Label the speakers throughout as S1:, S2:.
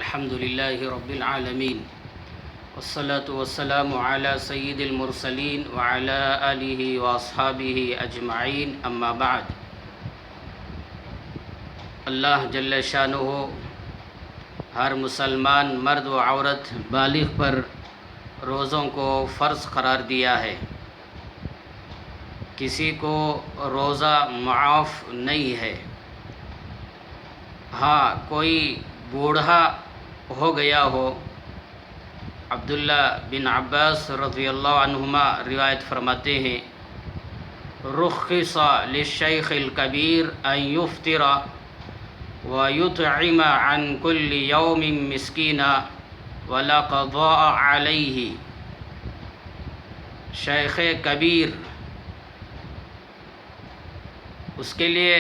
S1: الحمد لله رب العالمين والصلاة والسلام على سيد المرسلين وعلى آله وأصحابه أجمعين أما بعد۔ اللہ جل شانہ ہر مسلمان مرد و عورت بالغ پر روزوں کو فرض قرار دیا ہے۔ کسی کو روزہ معاف نہیں ہے۔ ہاں کوئی بوڑھا ہو گیا ہو۔ عبداللہ بن عباس رضی اللہ عنہما روایت فرماتے ہیں، رخص للشیخ الکبیر ان یفطر ویطعم عن کل یوم مسکینا ولا قضاء علیہ۔ شیخ کبیر، اس کے لیے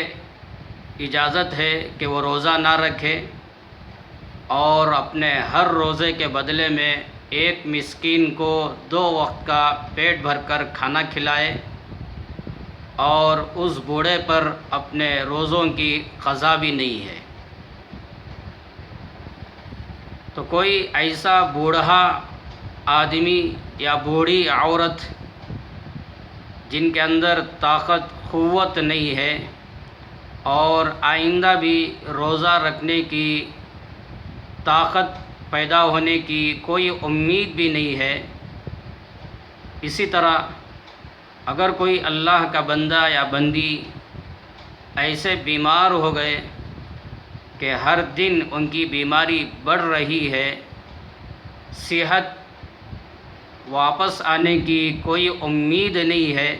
S1: اجازت ہے کہ وہ روزہ نہ رکھے اور اپنے ہر روزے کے بدلے میں ایک مسکین کو 2 وقت کا پیٹ بھر کر کھانا کھلائے، اور اس بوڑھے پر اپنے روزوں کی قضا بھی نہیں ہے۔ تو کوئی ایسا بوڑھا آدمی یا بوڑھی عورت جن کے اندر طاقت قوت نہیں ہے اور آئندہ بھی روزہ رکھنے کی طاقت پیدا ہونے کی کوئی امید بھی نہیں ہے، اسی طرح اگر کوئی اللہ کا بندہ یا بندی ایسے بیمار ہو گئے کہ ہر دن ان کی بیماری بڑھ رہی ہے، صحت واپس آنے کی کوئی امید نہیں ہے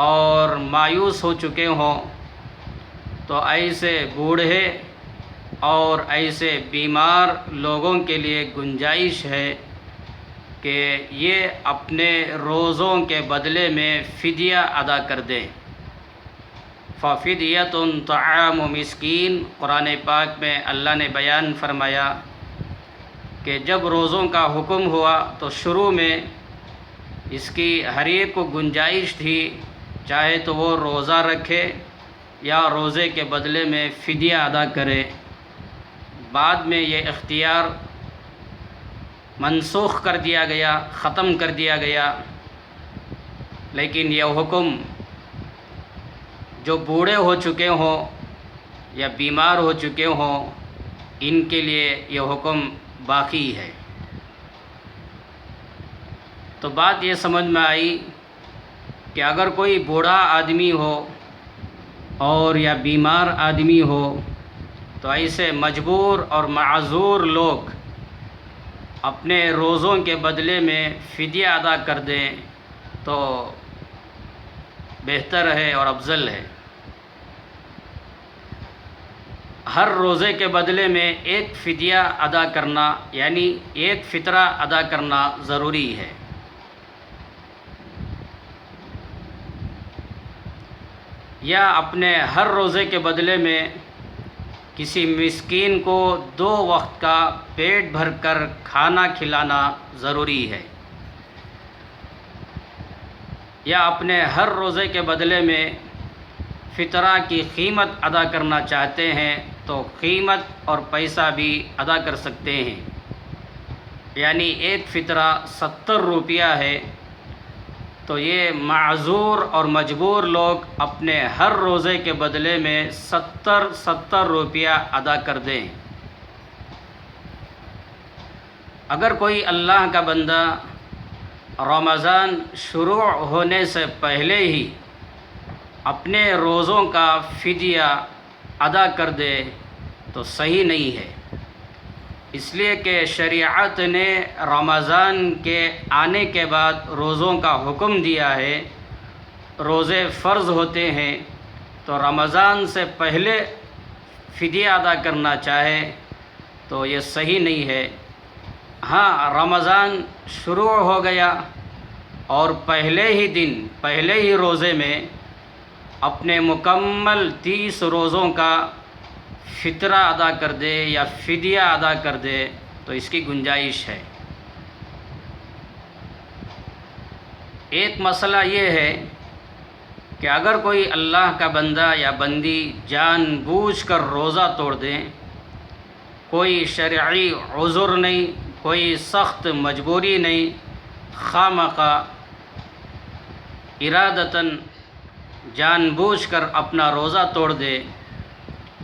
S1: اور مایوس ہو چکے ہوں، تو ایسے بوڑھے اور ایسے بیمار لوگوں کے لیے گنجائش ہے کہ یہ اپنے روزوں کے بدلے میں فدیہ ادا کر دیں۔ فَفِدْيَةٌ طَعَامُ مِسْكِين، قرآن پاک میں اللہ نے بیان فرمایا کہ جب روزوں کا حکم ہوا تو شروع میں اس کی ہر ایک کو گنجائش تھی، چاہے تو وہ روزہ رکھے یا روزے کے بدلے میں فدیہ ادا کرے۔ بعد میں یہ اختیار منسوخ کر دیا گیا، ختم کر دیا گیا، لیکن یہ حکم جو بوڑھے ہو چکے ہوں یا بیمار ہو چکے ہوں ان کے لیے یہ حکم باقی ہے۔ تو بات یہ سمجھ میں آئی کہ اگر کوئی بوڑھا آدمی ہو اور یا بیمار آدمی ہو تو ایسے مجبور اور معذور لوگ اپنے روزوں کے بدلے میں فدیہ ادا کر دیں تو بہتر ہے اور افضل ہے۔ ہر روزے کے بدلے میں ایک فدیہ ادا کرنا یعنی ایک فطرہ ادا کرنا ضروری ہے۔ یا اپنے ہر روزے کے بدلے میں کسی مسکین کو 2 وقت کا پیٹ بھر کر کھانا کھلانا ضروری ہے۔ یا اپنے ہر روزے کے بدلے میں فطرہ کی قیمت ادا کرنا چاہتے ہیں تو قیمت اور پیسہ بھی ادا کر سکتے ہیں، یعنی ایک فطرہ 70 روپیہ ہے تو یہ معذور اور مجبور لوگ اپنے ہر روزے کے بدلے میں 70 روپیہ ادا کر دیں۔ اگر کوئی اللہ کا بندہ رمضان شروع ہونے سے پہلے ہی اپنے روزوں کا فدیہ ادا کر دے تو صحیح نہیں ہے، اس لیے کہ شریعت نے رمضان کے آنے کے بعد روزوں کا حکم دیا ہے۔ روزے فرض ہوتے ہیں تو رمضان سے پہلے فدیہ ادا کرنا چاہے تو یہ صحیح نہیں ہے۔ ہاں رمضان شروع ہو گیا اور پہلے ہی دن پہلے ہی روزے میں اپنے مکمل 30 روزوں کا فطرہ ادا کر دے یا فدیہ ادا کر دے تو اس کی گنجائش ہے۔ ایک مسئلہ یہ ہے کہ اگر کوئی اللہ کا بندہ یا بندی جان بوجھ کر روزہ توڑ دیں کوئی شرعی عذر نہیں، کوئی سخت مجبوری نہیں، خواہ ارادتاً جان بوجھ کر اپنا روزہ توڑ دے،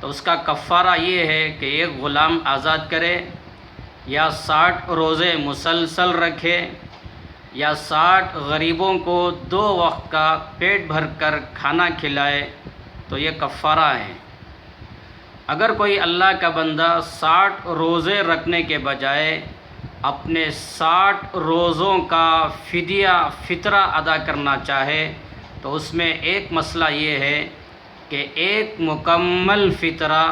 S1: تو اس کا کفارہ یہ ہے کہ ایک غلام آزاد کرے، یا 60 روزے مسلسل رکھے، یا 60 غریبوں کو 2 وقت کا پیٹ بھر کر کھانا کھلائے، تو یہ کفارہ ہے۔ اگر کوئی اللہ کا بندہ 60 روزے رکھنے کے بجائے اپنے 60 روزوں کا فطرہ ادا کرنا چاہے، تو اس میں ایک مسئلہ یہ ہے کہ ایک مکمل فطرہ،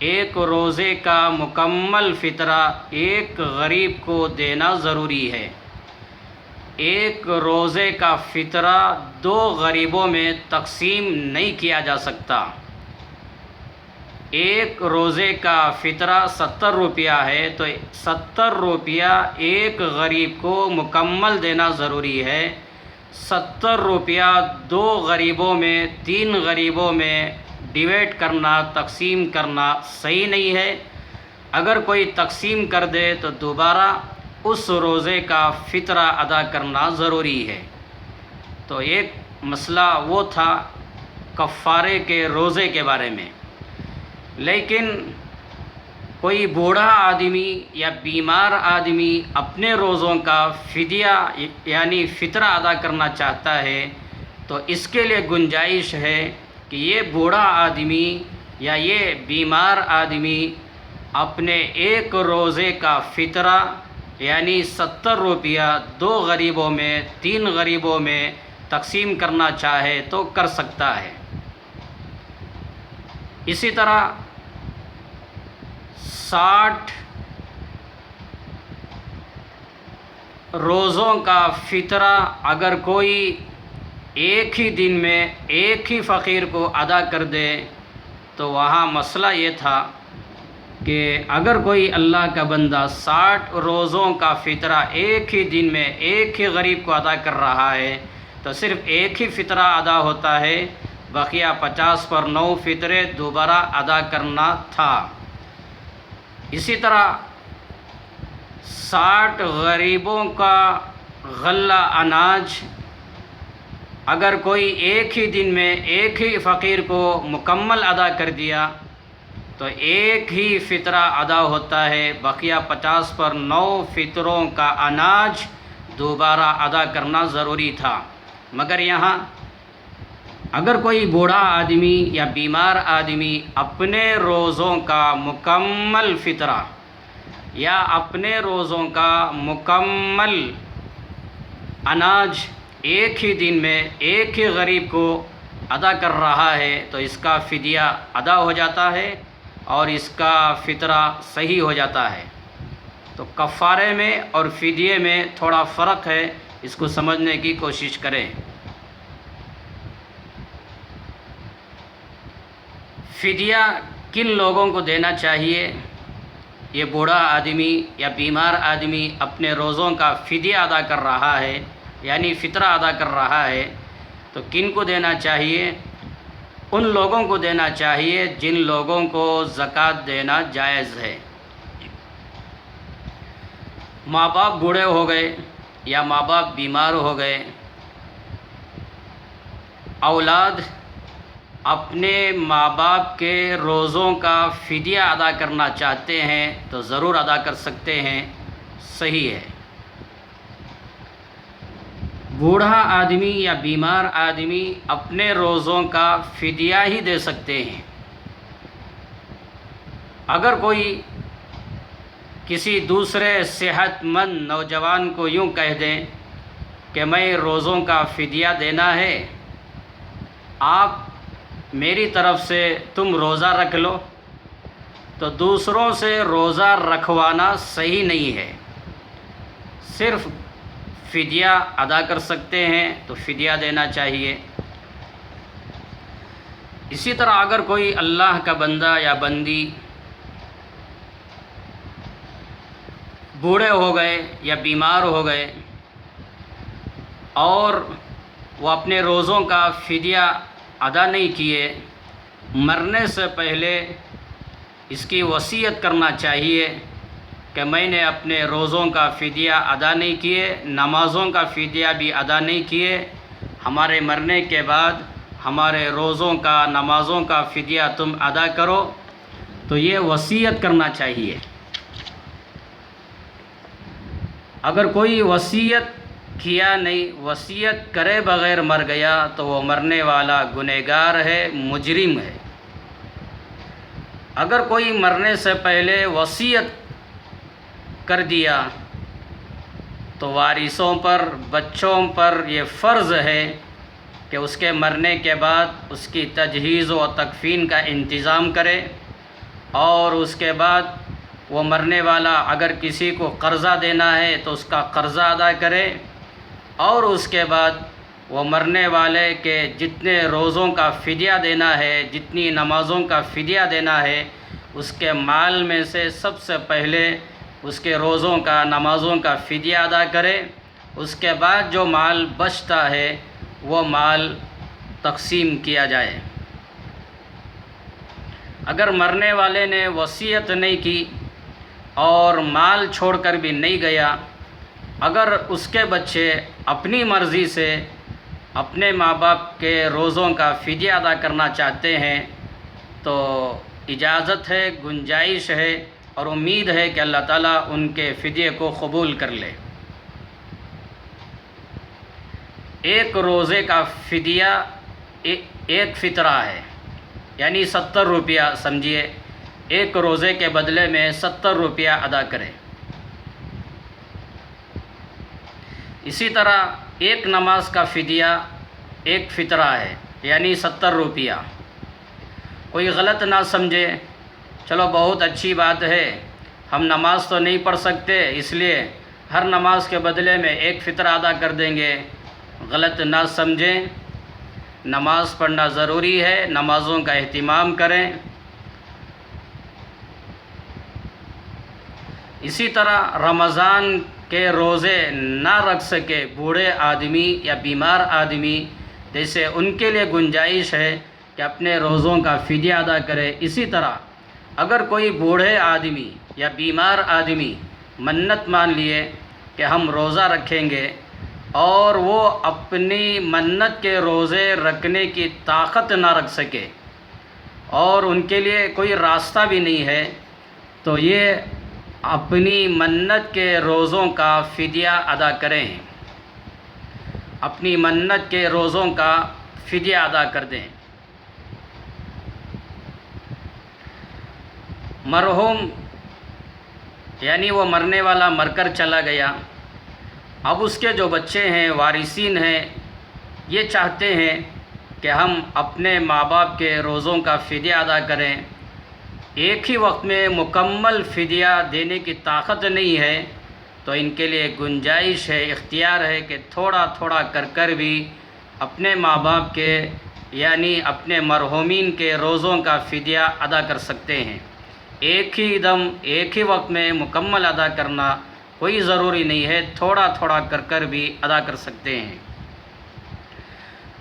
S1: ایک روزے کا مکمل فطرہ ایک غریب کو دینا ضروری ہے۔ ایک روزے کا فطرہ 2 غریبوں میں تقسیم نہیں کیا جا سکتا۔ ایک روزے کا فطرہ 70 روپیہ ہے، تو 70 روپیہ ایک غریب کو مکمل دینا ضروری ہے۔ 70 روپیہ 2 غریبوں میں، 3 غریبوں میں ڈیوائڈ کرنا، تقسیم کرنا صحیح نہیں ہے۔ اگر کوئی تقسیم کر دے تو دوبارہ اس روزے کا فطرہ ادا کرنا ضروری ہے۔ تو ایک مسئلہ وہ تھا کفارے کے روزے کے بارے میں۔ لیکن کوئی بوڑھا آدمی یا بیمار آدمی اپنے روزوں کا فدیہ یعنی فطرہ ادا کرنا چاہتا ہے، تو اس کے لیے گنجائش ہے کہ یہ بوڑھا آدمی یا یہ بیمار آدمی اپنے ایک روزے کا فطرہ یعنی 70 روپیہ 2 غریبوں میں، 3 غریبوں میں تقسیم کرنا چاہے تو کر سکتا ہے۔ اسی طرح 60 روزوں کا فطرہ اگر کوئی ایک ہی دن میں ایک ہی فقیر کو ادا کر دے، تو وہاں مسئلہ یہ تھا کہ اگر کوئی اللہ کا بندہ 60 روزوں کا فطرہ ایک ہی دن میں ایک ہی غریب کو ادا کر رہا ہے، تو صرف ایک ہی فطرہ ادا ہوتا ہے، بقیہ 50 پر 9 فطرے دوبارہ ادا کرنا تھا۔ اسی طرح 60 غریبوں کا غلہ اناج اگر کوئی ایک ہی دن میں ایک ہی فقیر کو مکمل ادا کر دیا، تو ایک ہی فطرہ ادا ہوتا ہے، بقیہ 50 پر 9 فطروں کا اناج دوبارہ ادا کرنا ضروری تھا۔ مگر یہاں اگر کوئی بوڑھا آدمی یا بیمار آدمی اپنے روزوں کا مکمل فطرہ یا اپنے روزوں کا مکمل اناج ایک ہی دن میں ایک ہی غریب کو ادا کر رہا ہے، تو اس کا فدیہ ادا ہو جاتا ہے اور اس کا فطرہ صحیح ہو جاتا ہے۔ تو کفارے میں اور فدیے میں تھوڑا فرق ہے، اس کو سمجھنے کی کوشش کریں۔ فدیہ کن لوگوں کو دینا چاہیے؟ یہ بوڑھا آدمی یا بیمار آدمی اپنے روزوں کا فدیہ ادا کر رہا ہے یعنی فطرہ ادا کر رہا ہے، تو کن کو دینا چاہیے؟ ان لوگوں کو دینا چاہیے جن لوگوں کو زکوٰۃ دینا جائز ہے۔ ماں باپ بوڑھے ہو گئے یا ماں باپ بیمار ہو گئے، اولاد اپنے ماں باپ کے روزوں کا فدیہ ادا کرنا چاہتے ہیں تو ضرور ادا کر سکتے ہیں، صحیح ہے۔ بوڑھا آدمی یا بیمار آدمی اپنے روزوں کا فدیہ ہی دے سکتے ہیں۔ اگر کوئی کسی دوسرے صحت مند نوجوان کو یوں کہہ دیں کہ میں روزوں کا فدیہ دینا ہے، آپ میری طرف سے تم روزہ رکھ لو، تو دوسروں سے روزہ رکھوانا صحیح نہیں ہے۔ صرف فدیہ ادا کر سکتے ہیں تو فدیہ دینا چاہیے۔ اسی طرح اگر کوئی اللہ کا بندہ یا بندی بوڑھے ہو گئے یا بیمار ہو گئے اور وہ اپنے روزوں کا فدیہ ادا نہیں کیے، مرنے سے پہلے اس کی وصیت کرنا چاہیے کہ میں نے اپنے روزوں کا فدیہ ادا نہیں کیے، نمازوں کا فدیہ بھی ادا نہیں کیے، ہمارے مرنے کے بعد ہمارے روزوں کا نمازوں کا فدیہ تم ادا کرو، تو یہ وصیت کرنا چاہیے۔ اگر کوئی وصیت کیا نہیں، وصیت کرے بغیر مر گیا تو وہ مرنے والا گنہگار ہے، مجرم ہے۔ اگر کوئی مرنے سے پہلے وصیت کر دیا تو وارثوں پر، بچوں پر یہ فرض ہے کہ اس کے مرنے کے بعد اس کی تجہیز و تکفین کا انتظام کرے، اور اس کے بعد وہ مرنے والا اگر کسی کو قرضہ دینا ہے تو اس کا قرضہ ادا کرے، اور اس کے بعد وہ مرنے والے کے جتنے روزوں کا فدیہ دینا ہے، جتنی نمازوں کا فدیہ دینا ہے، اس کے مال میں سے سب سے پہلے اس کے روزوں کا، نمازوں کا فدیہ ادا کرے۔ اس کے بعد جو مال بچتا ہے وہ مال تقسیم کیا جائے۔ اگر مرنے والے نے وصیت نہیں کی اور مال چھوڑ کر بھی نہیں گیا، اگر اس کے بچے اپنی مرضی سے اپنے ماں باپ کے روزوں کا فدیہ ادا کرنا چاہتے ہیں تو اجازت ہے، گنجائش ہے، اور امید ہے کہ اللہ تعالیٰ ان کے فدیے کو قبول کر لے۔ ایک روزے کا فدیہ ایک فطرہ ہے، یعنی 70 روپیہ سمجھیے، ایک روزے کے بدلے میں 70 روپیہ ادا کرے۔ اسی طرح ایک نماز کا فدیہ ایک فطرہ ہے، یعنی 70 روپیہ۔ کوئی غلط نہ سمجھے، چلو بہت اچھی بات ہے، ہم نماز تو نہیں پڑھ سکتے اس لیے ہر نماز کے بدلے میں ایک فطرہ ادا کر دیں گے، غلط نہ سمجھیں۔ نماز پڑھنا ضروری ہے، نمازوں کا اہتمام کریں۔ اسی طرح رمضان کے روزے نہ رکھ سکے بوڑھے آدمی یا بیمار آدمی، جیسے ان کے لیے گنجائش ہے کہ اپنے روزوں کا فدیہ ادا کرے، اسی طرح اگر کوئی بوڑھے آدمی یا بیمار آدمی منت مان لیے کہ ہم روزہ رکھیں گے، اور وہ اپنی منت کے روزے رکھنے کی طاقت نہ رکھ سکے اور ان کے لیے کوئی راستہ بھی نہیں ہے، تو یہ اپنی منت کے روزوں کا فدیہ ادا کریں، اپنی منت کے روزوں کا فدیہ ادا کر دیں۔ مرحوم یعنی وہ مرنے والا مر کر چلا گیا، اب اس کے جو بچے ہیں، وارثین ہیں، یہ چاہتے ہیں کہ ہم اپنے ماں باپ کے روزوں کا فدیہ ادا کریں، ایک ہی وقت میں مکمل فدیہ دینے کی طاقت نہیں ہے، تو ان کے لیے گنجائش ہے، اختیار ہے کہ تھوڑا تھوڑا کر کر بھی اپنے ماں باپ کے یعنی اپنے مرحومین کے روزوں کا فدیہ ادا کر سکتے ہیں۔ ایک ہی دم، ایک ہی وقت میں مکمل ادا کرنا کوئی ضروری نہیں ہے، تھوڑا تھوڑا کر کر بھی ادا کر سکتے ہیں۔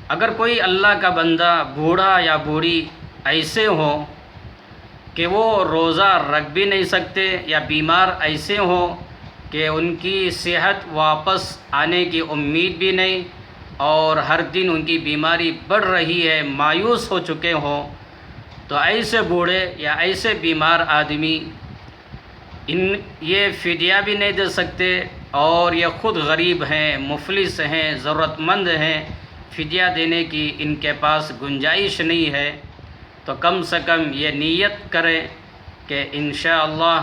S1: اگر کوئی اللہ کا بندہ بوڑھا یا بوڑھی ایسے ہوں کہ وہ روزہ رکھ بھی نہیں سکتے، یا بیمار ایسے ہوں کہ ان کی صحت واپس آنے کی امید بھی نہیں، اور ہر دن ان کی بیماری بڑھ رہی ہے، مایوس ہو چکے ہوں، تو ایسے بوڑھے یا ایسے بیمار آدمی یہ فدیہ بھی نہیں دے سکتے، اور یہ خود غریب ہیں، مفلس ہیں، ضرورت مند ہیں، فدیہ دینے کی ان کے پاس گنجائش نہیں ہے، تو کم سے کم یہ نیت کریں کہ انشاءاللہ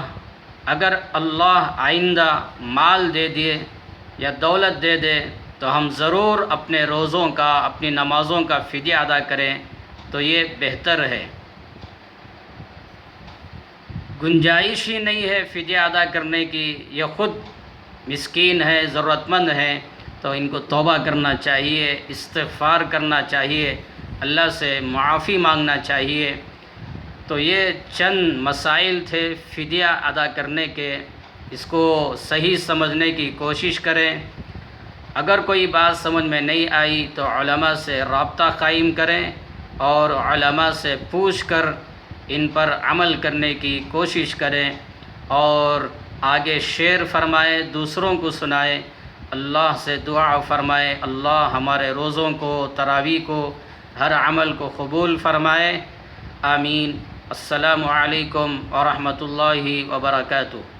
S1: اگر اللہ آئندہ مال دے دیے یا دولت دے دے تو ہم ضرور اپنے روزوں کا، اپنی نمازوں کا فدیہ ادا کریں، تو یہ بہتر ہے۔ گنجائش ہی نہیں ہے فدیہ ادا کرنے کی، یہ خود مسکین ہے، ضرورت مند ہیں، تو ان کو توبہ کرنا چاہیے، استغفار کرنا چاہیے، اللہ سے معافی مانگنا چاہیے۔ تو یہ چند مسائل تھے فدیہ ادا کرنے کے، اس کو صحیح سمجھنے کی کوشش کریں۔ اگر کوئی بات سمجھ میں نہیں آئی تو علماء سے رابطہ قائم کریں، اور علماء سے پوچھ کر ان پر عمل کرنے کی کوشش کریں اور آگے شیئر فرمائے، دوسروں کو سنائے، اللہ سے دعا فرمائے اللہ ہمارے روزوں کو، تراویح کو، ہر عمل کو قبول فرمائے، آمین۔ السلام علیکم ورحمۃ اللہ وبرکاتہ۔